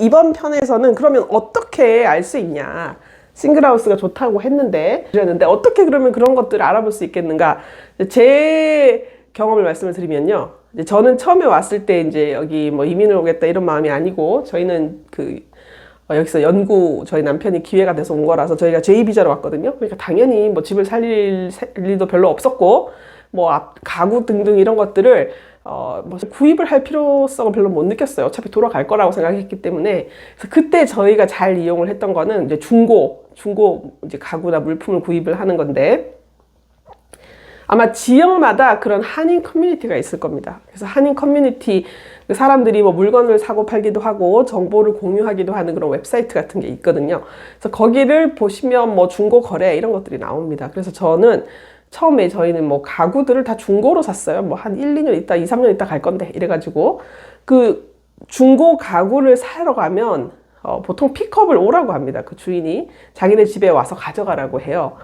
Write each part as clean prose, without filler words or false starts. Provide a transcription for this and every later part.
이번 편에서는 그러면 어떻게 알 수 있냐, 싱글하우스가 좋다고 했는데 어떻게 그러면 그런 것들을 알아볼 수 있겠는가. 제 경험을 말씀을 드리면요, 이제 저는 처음에 왔을 때 이제 여기 뭐 이민을 오겠다 이런 마음이 아니고, 저희는 여기서 저희 남편이 기회가 돼서 온 거라서 저희가 제2비자로 왔거든요. 그러니까 당연히 뭐 집을 살릴 일도 별로 없었고, 뭐 가구 등등 이런 것들을 뭐 구입을 할 필요성을 별로 못 느꼈어요. 어차피 돌아갈 거라고 생각했기 때문에. 그래서 그때 저희가 잘 이용을 했던 거는 이제 중고 이제 가구나 물품을 구입을 하는 건데, 아마 지역마다 그런 한인 커뮤니티가 있을 겁니다. 그래서 한인 커뮤니티 사람들이 뭐 물건을 사고 팔기도 하고 정보를 공유하기도 하는 그런 웹사이트 같은 게 있거든요. 그래서 거기를 보시면 뭐 중고 거래 이런 것들이 나옵니다. 그래서 처음에 저희는 뭐 가구들을 다 중고로 샀어요. 뭐 한 1, 2년 있다, 2, 3년 있다 갈 건데 이래가지고, 그 중고 가구를 사러 가면 보통 픽업을 오라고 합니다. 그 주인이 자기네 집에 와서 가져가라고 해요.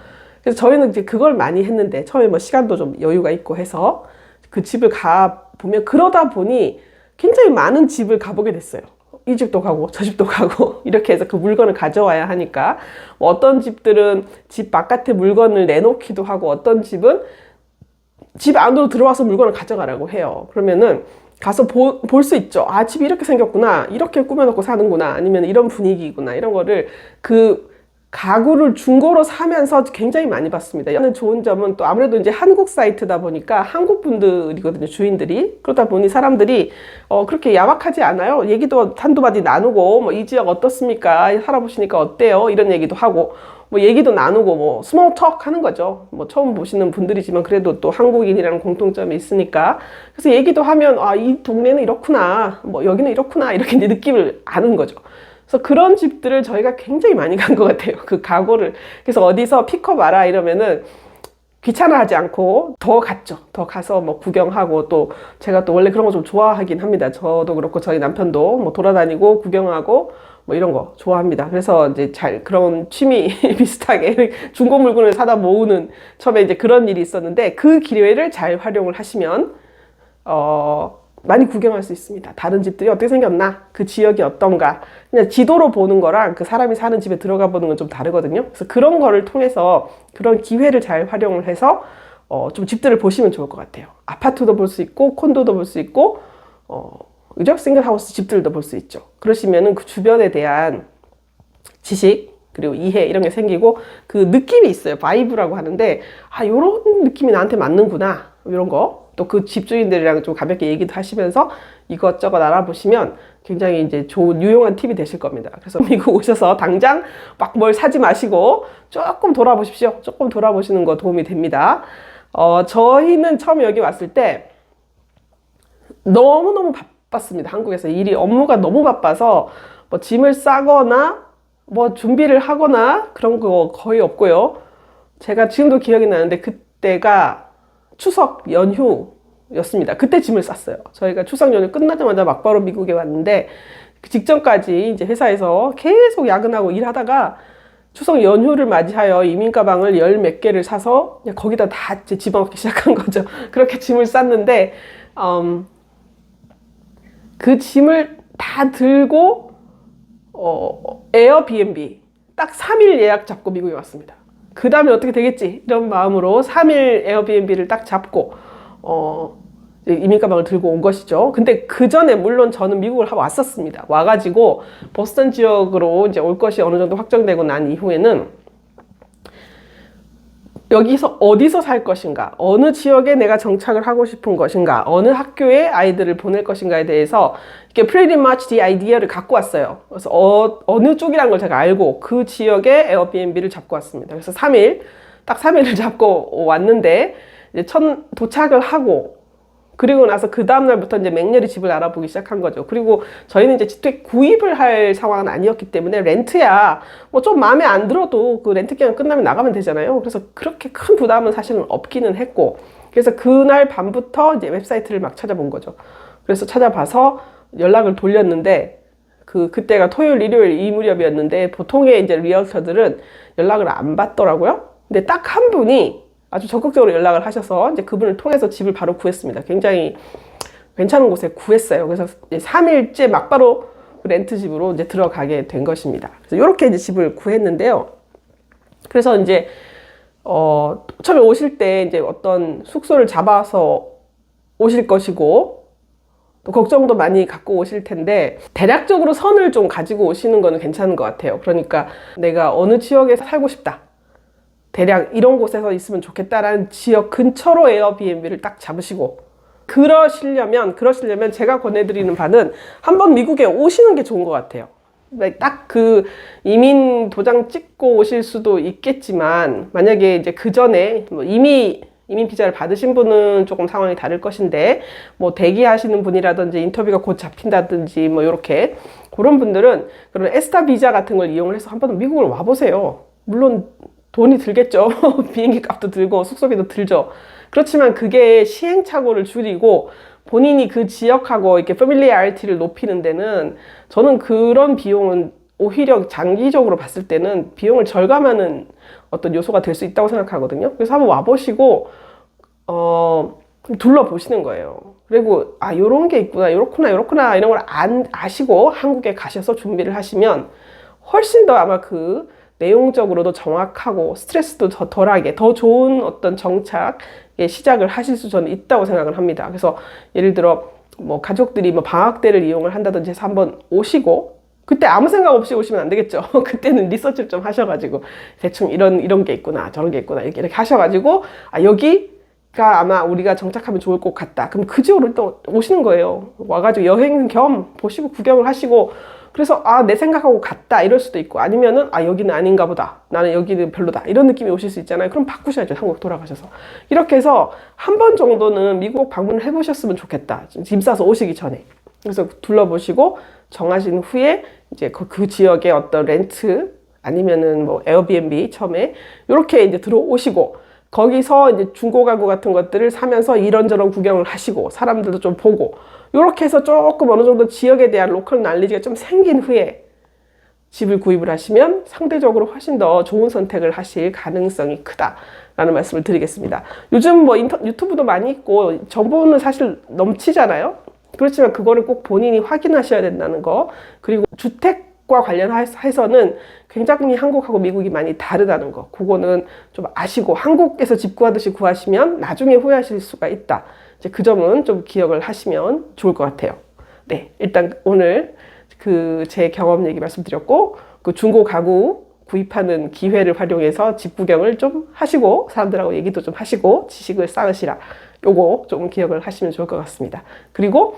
그래서 저희는 이제 그걸 많이 했는데, 처음에 뭐 시간도 좀 여유가 있고 해서 그 집을 가보면, 그러다 보니 굉장히 많은 집을 가보게 됐어요. 이 집도 가고 저 집도 가고 이렇게 해서 그 물건을 가져와야 하니까, 뭐 어떤 집들은 집 바깥에 물건을 내놓기도 하고, 어떤 집은 집 안으로 들어와서 물건을 가져가라고 해요. 그러면은 가서 볼 수 있죠. 아, 집이 이렇게 생겼구나, 이렇게 꾸며놓고 사는구나, 아니면 이런 분위기구나, 이런 거를 가구를 중고로 사면서 굉장히 많이 봤습니다. 좋은 점은 또 아무래도 이제 한국 사이트다 보니까 한국 분들이거든요, 주인들이. 그러다 보니 사람들이 그렇게 야박하지 않아요. 얘기도 한두 마디 나누고, 뭐 이 지역 어떻습니까? 살아보시니까 어때요? 이런 얘기도 하고, 뭐 얘기도 나누고, 뭐 스몰 톡 하는 거죠. 뭐 처음 보시는 분들이지만 그래도 또 한국인이라는 공통점이 있으니까. 그래서 얘기도 하면, 아, 이 동네는 이렇구나, 뭐 여기는 이렇구나, 이렇게 느낌을 아는 거죠. 그래서 그런 집들을 저희가 굉장히 많이 간 것 같아요. 그 가구를. 그래서 어디서 픽업 와라 이러면은 귀찮아하지 않고 더 갔죠. 더 가서 뭐 구경하고, 또 제가 또 원래 그런 거 좀 좋아하긴 합니다. 저도 그렇고 저희 남편도 뭐 돌아다니고 구경하고 뭐 이런 거 좋아합니다. 그래서 이제 그런 취미 비슷하게 중고 물건을 사다 모으는, 처음에 이제 그런 일이 있었는데, 그 기회를 잘 활용을 하시면 많이 구경할 수 있습니다. 다른 집들이 어떻게 생겼나, 그 지역이 어떤가, 그냥 지도로 보는 거랑 그 사람이 사는 집에 들어가 보는 건 좀 다르거든요. 그래서 그런 거를 통해서, 그런 기회를 잘 활용을 해서 좀 집들을 보시면 좋을 것 같아요. 아파트도 볼 수 있고, 콘도도 볼 수 있고, 그죠? 싱글하우스 집들도 볼 수 있죠. 그러시면은 그 주변에 대한 지식, 그리고 이해, 이런 게 생기고, 그 느낌이 있어요. 바이브라고 하는데, 아, 요런 느낌이 나한테 맞는구나, 이런 거. 또 그 집주인들이랑 좀 가볍게 얘기도 하시면서 이것저것 알아보시면 굉장히 이제 좋은, 유용한 팁이 되실 겁니다. 그래서 미국 오셔서 당장 막 뭘 사지 마시고 조금 돌아보십시오. 조금 돌아보시는 거 도움이 됩니다. 저희는 처음에 여기 왔을 때 너무너무 바빴습니다. 한국에서 업무가 너무 바빠서 뭐 짐을 싸거나 뭐 준비를 하거나 그런 거 거의 없고요. 제가 지금도 기억이 나는데, 그때가 추석 연휴였습니다. 그때 짐을 쌌어요. 저희가 추석 연휴 끝나자마자 막바로 미국에 왔는데, 그 직전까지 이제 회사에서 계속 야근하고 일하다가 추석 연휴를 맞이하여 이민 가방을 열 몇 개를 사서 그냥 거기다 다 이제 집어넣기 시작한 거죠. 그렇게 짐을 쌌는데, 그 짐을 다 들고 에어비앤비 딱 3일 예약 잡고 미국에 왔습니다. 그 다음에 어떻게 되겠지, 이런 마음으로 3일 에어비앤비를 딱 잡고 이민 가방을 들고 온 것이죠. 근데 그 전에 물론 저는 미국을 왔었습니다. 와가지고 보스턴 지역으로 이제 올 것이 어느 정도 확정되고 난 이후에는 여기서 어디서 살 것인가, 어느 지역에 내가 정착을 하고 싶은 것인가, 어느 학교에 아이들을 보낼 것인가에 대해서 이렇게 pretty much the idea를 갖고 왔어요. 그래서 어느 쪽이라는 걸 제가 알고 그 지역에 에어비앤비를 잡고 왔습니다. 그래서 딱 3일을 잡고 왔는데, 이제 도착을 하고, 그리고 나서 그 다음날부터 이제 맹렬히 집을 알아보기 시작한 거죠. 그리고 저희는 이제 집에 구입을 할 상황은 아니었기 때문에, 렌트야 뭐 좀 마음에 안 들어도 그 렌트 기간 끝나면 나가면 되잖아요. 그래서 그렇게 큰 부담은 사실은 없기는 했고, 그래서 그날 밤부터 이제 웹사이트를 막 찾아본 거죠. 그래서 찾아봐서 연락을 돌렸는데, 그때가 토요일, 일요일 이 무렵이었는데, 보통의 이제 리얼터들은 연락을 안 받더라고요. 근데 딱 한 분이 아주 적극적으로 연락을 하셔서 이제 그분을 통해서 집을 바로 구했습니다. 굉장히 괜찮은 곳에 구했어요. 그래서 3일째 막바로 렌트 집으로 이제 들어가게 된 것입니다. 그래서 이렇게 이제 집을 구했는데요. 그래서 이제 처음에 오실 때 이제 어떤 숙소를 잡아서 오실 것이고 또 걱정도 많이 갖고 오실 텐데 대략적으로 선을 좀 가지고 오시는 거는 괜찮은 것 같아요. 그러니까 내가 어느 지역에 살고 싶다. 대략 이런 곳에서 있으면 좋겠다라는 지역 근처로 에어비앤비를 딱 잡으시고 그러시려면 제가 권해드리는 바는 한번 미국에 오시는 게 좋은 것 같아요. 딱 그 이민 도장 찍고 오실 수도 있겠지만 만약에 이제 그 전에 뭐 이민 비자를 받으신 분은 조금 상황이 다를 것인데 뭐 대기하시는 분이라든지 인터뷰가 곧 잡힌다든지 뭐 이렇게 그런 분들은 그런 에스타 비자 같은 걸 이용을 해서 한번 미국을 와보세요. 물론 돈이 들겠죠. 비행기 값도 들고 숙소비도 들죠. 그렇지만 그게 시행착오를 줄이고 본인이 그 지역하고 이렇게 패밀리아리티를 높이는 데는 저는 그런 비용은 오히려 장기적으로 봤을 때는 비용을 절감하는 어떤 요소가 될 수 있다고 생각하거든요. 그래서 한번 와보시고 둘러보시는 거예요. 그리고 요런 게 있구나, 요렇구나 이런 걸 아시고 한국에 가셔서 준비를 하시면 훨씬 더 아마 그 내용적으로도 정확하고 스트레스도 더 덜하게 더 좋은 어떤 정착의 시작을 하실 수 저는 있다고 생각을 합니다. 그래서 예를 들어 뭐 가족들이 뭐 방학 때를 이용을 한다든지 해서 한번 오시고 그때 아무 생각 없이 오시면 안 되겠죠. 그때는 리서치를 좀 하셔가지고 대충 이런 게 있구나 저런 게 있구나 이렇게 하셔가지고 여기가 아마 우리가 정착하면 좋을 것 같다. 그럼 그 지역으로 또 오시는 거예요. 와가지고 여행 겸 보시고 구경을 하시고 그래서 내 생각하고 같다 이럴 수도 있고 아니면은 여기는 아닌가 보다 나는 여기는 별로다 이런 느낌이 오실 수 있잖아요. 그럼 바꾸셔야죠. 한국 돌아가셔서 이렇게 해서 한 번 정도는 미국 방문을 해보셨으면 좋겠다. 짐 싸서 오시기 전에. 그래서 둘러보시고 정하신 후에 이제 그 지역의 어떤 렌트 아니면은 뭐 에어비앤비 처음에 이렇게 이제 들어오시고 거기서 이제 중고가구 같은 것들을 사면서 이런저런 구경을 하시고 사람들도 좀 보고 이렇게 해서 조금 어느 정도 지역에 대한 로컬 날리지가 좀 생긴 후에 집을 구입을 하시면 상대적으로 훨씬 더 좋은 선택을 하실 가능성이 크다라는 말씀을 드리겠습니다. 요즘 뭐 유튜브도 많이 있고 정보는 사실 넘치잖아요. 그렇지만 그거를 꼭 본인이 확인하셔야 된다는 거. 그리고 주택과 관련해서는 굉장히 한국하고 미국이 많이 다르다는 거. 그거는 좀 아시고 한국에서 집 구하듯이 구하시면 나중에 후회하실 수가 있다. 이제 그 점은 좀 기억을 하시면 좋을 것 같아요. 네, 일단 오늘 그 제 경험 얘기 말씀드렸고 그 중고 가구 구입하는 기회를 활용해서 집 구경을 좀 하시고 사람들하고 얘기도 좀 하시고 지식을 쌓으시라. 요거 조금 기억을 하시면 좋을 것 같습니다. 그리고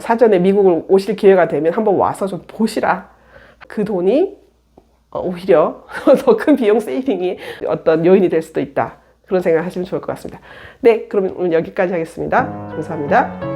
사전에 미국을 오실 기회가 되면 한번 와서 좀 보시라. 그 돈이 오히려 더 큰 비용 세이빙이 어떤 요인이 될 수도 있다. 그런 생각 하시면 좋을 것 같습니다. 네, 그러면 오늘 여기까지 하겠습니다. 감사합니다.